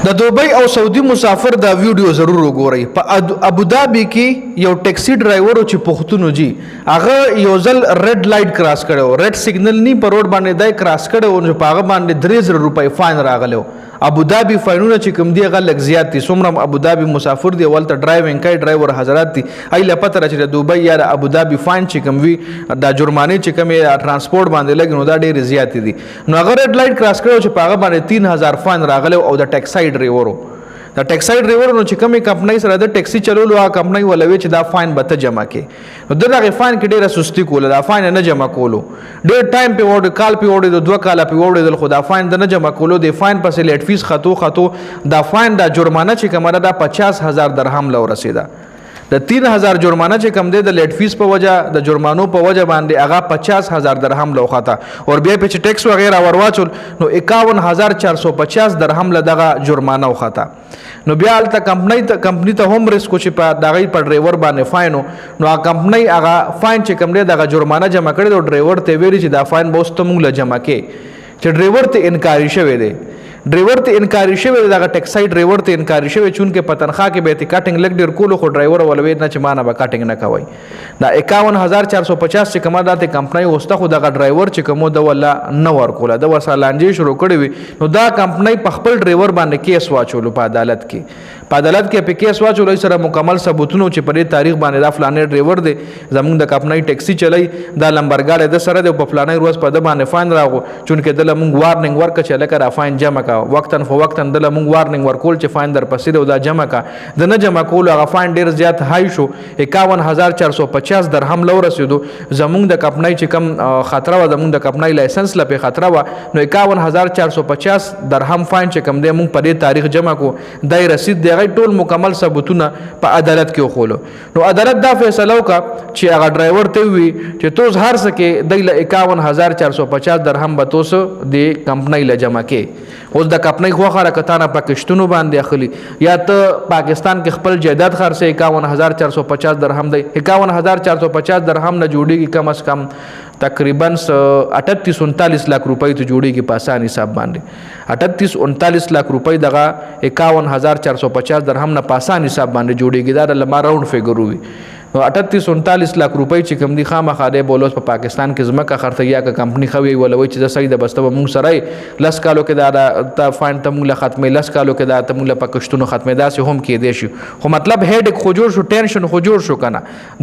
د دوبۍ او سعودي مسافر دا ویډیو ضرور وګورئ. په ابوظبي کې یو ټیکسي ډرایور چې پښتون جی هغه یو ځل ریډ لایټ کراس کړو، ریډ سیګنل نی په روډ باندې دای کراس کړو او په هغه باندې 3000 روپۍ فاین راغلو. ابوظبي فاینونه چې کوم دی هغه لږ زیات دي. څومره ابوظبي مسافر دی ولته ډرایوینګ کوي ډرایور حضرات دي ای لپاره چې د دوبۍ یا د ابوظبي فاین چې کوم وي دا جرمانه چې کوم ترانسپورت باندې لګي نو دا ډیر زیات دي. نو هغه ریډ لایټ کراس کړو چې په هغه باندې 3000 فاین راغلو او د ټیکسي ډرایورو د ټیکسي ډرایور نو چې کومې کمپنۍ سره د ټیکسي چلولو هغه کمپنۍ ولوي چې دا فاین به ته جمع کړي. نو دغه فاین کې ډیره سستی کوله، دا فاین نه جمع کولو، ډیر ټایم په وړ کال په وړ د 2 کال په وړ د خدا فاین نه جمع کولو. د فاین پسې لیټ فیس خطو دا فاین دا جرمانه چې کومه دا 50000 درهم لو رسیدا. د 3000 جرمانه چې کم دی د لیټ فیس په وجه د جرمانو په وجه باندې هغه 50000 درهم لو خطا اور بیا په ټیکس وغیرہ ورواچول نو 51450 درهم لدغه جرمانه وخطا. نو بیا الته کمپنی ته هم ریسکو چې په دغه په ډرایور باندې فاینو نو هغه کمپنی هغه فاین چې کم دی دغه جرمانه جمع کړي او ډرایور ته ویلي چې دا فاین به واستموږ جمع کړي چې ډرایور ته انکاري شوی دی. ډرایور ته انکاري شوی دغه ټیکسي ډرایور ته انکاري شوی چون کې په تنخواه کې به ته کټینګ لګ ډیر کولو خو ډرایور ولوي نه چې مانه به کټینګ نه کوي. دا 51450 چې کومه دته کمپنۍ وسته خو دغه ډرایور چې کومو د ولا نه ورکوله د ورسره لانجې شروع کړې وي نو دا کمپنۍ په خپل ډرایور باندې کیس واچولو په عدالت کې په کیس واچولو سره مکمل ثبوتونه چې په دې تاریخ باندې دا فلانه ډرایور دی زمونږ د کمپنۍ ټیکسي چلای دا لمبرګاړي د سره د په فلانه روز په د باندې فاین راغو چون کې د لمونږ وارننګ ورک چې لکه را فاین جمع کا وقتن فو وقتن د لمونږ وارننګ ورکول چې فاین در پسې او دا جمع کا د نه جمع کول هغه فاین ډیر زیات هاي شو 51450 درهم لو رسیدو. زمونږ د کمپنۍ چې کم خطر و زمونږ د کمپنۍ لایسنس لپاره خطر و نو 51450 درهم فاین چې کم دی مونږ په دې تاریخ جمع کو دای رسید دی ټول مکمل ثبوتونه په عدالت کې وخولو. نو عدالت دا فیصله وکړه چې هغه ډرایور ته وی چې توس هر سکه د 51450 درهم به توس د کمپنۍ له جمع کې. اوس د کمپنۍ خو خره کتانه پاکستانو باندې اخلي یا ته پاکستان کې خپل جائیداد خرڅه 51450 درهم دی. 51450 درهم نه جوړیږي کم از کم تقریبا 38-39 लाख रुपए ته جوړیږي په اسان حساب باندې 38-39 लाख रुपए دغه 51450 درهم نه په اسان حساب باندې جوړیږي دا د لمر راوند فیګر وي. 38-39 लाख रुपए چې کوم دي خامخا د بولوس په پاکستان کې زمکه خرته یا ک کمپنی خوي ولوي چې د سید بسته مونږ سره لس کالو کې دا ته فاین ته مونږ ختمه لس کالو کې دا ته مونږ پاکستانو ختمه داسې هم کې دي شي خو مطلب هډ خو جوړ شو ټینشن خو جوړ شو کنه.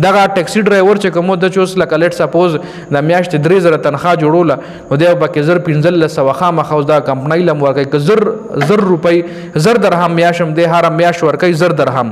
دغه ټیکسي ډرایور چې کوم د چوس لکه لیټ سپوز د میاشت 3000 تنخواه جوړوله نو دی په کې 15 خامخا دا کمپنی لم ورکي ک 1000 روپۍ 1000 درهم میاشم دی هر میاش ورکي 1000 درهم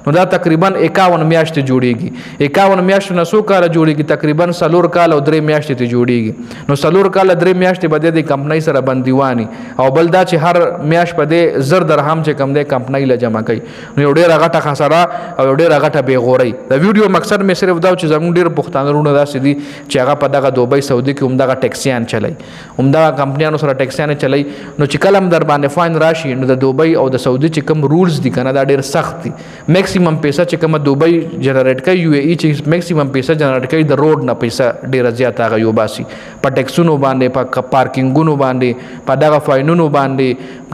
نو دا تقریبا 51 میاشت جوړیږي. 51 میاشت نه سو کال جوړیږي تقریبا 4 کال او 3 میاشت ته جوړیږي. نو 4 کال 3 میاشت به د کمپنۍ سره بندیوانی او بل دا چې هر میاشت په دې 1000 درهم چې کم د کمپنۍ له جمع کوي نو یو ډیره غټه خساره او یو ډیره غټه بیغوري. د ویډیو مقصد مې صرف دا چې زموږ ډیر پښتانه داسې دي چې هغه په دغه دوبۍ سعودي کې هم دغه ټیکسیان چلای هم دغه کمپنیانو سره ټیکسیان چلای نو چې کلم در باندې فاین راشي نو د دوبۍ او د سعودي چې کوم رولز دي کنه دا ډیر سخت دي. میکسیمم پیسې چې کوم دوبۍ جنریټ کوي یو ای چې میکسیمم پیسې جنریټ کوي د روډ نه پیسې ډیر زیات هغه یو باسي په ټیکسونو باندې په پارکینګونو باندې په دغه فاینونو باندې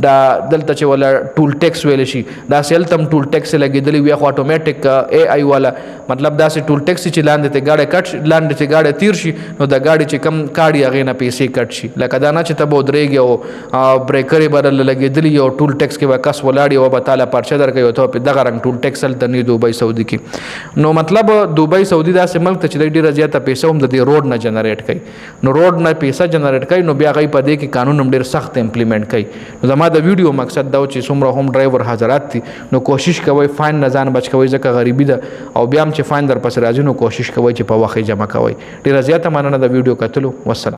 دا دلته چې ولا ټول ټیکس ویل شي دا سیلتم ټول ټیکس لګیدلی وي خو اتوماتیک ای آی والا مطلب دا سه ټول ټیکس چې لاندې ته گاډي کټ لاندې ته گاډي تیر شي نو د گاډي چې کم کاډي هغه نه پیسې کټ شي لکه دا نه چې ته بودريږي او بریکرې بدل لګیدلی او ټول ټیکس کې وکاس ولاړی او به تعالی پرچه درکې او ته په دغه رنگ ټول ټیکس تل نه دوبۍ سعودي کې. نو مطلب دوبۍ سعودي داسې ملک ته چې ډیره زیاته پیسې هم د دې روډ نه جنریټ کوي نو روډ نه پیسې جنریټ کوي نو بیا غي په دې کې قانون هم ډیر سخت امپلیمنٹ کوي. نو زما د ویډیو مقصد دا چې څومره هم ډرایور حضرات دي نو کوشش کوي فاین نه ځان بچ کوي ځکه غریبي ده او بیا هم چې فاین در پس راځي نو کوشش کوي چې په وخت جمع کوي. ډیره زیاته مننه د ویډیو کتلو. والسلام.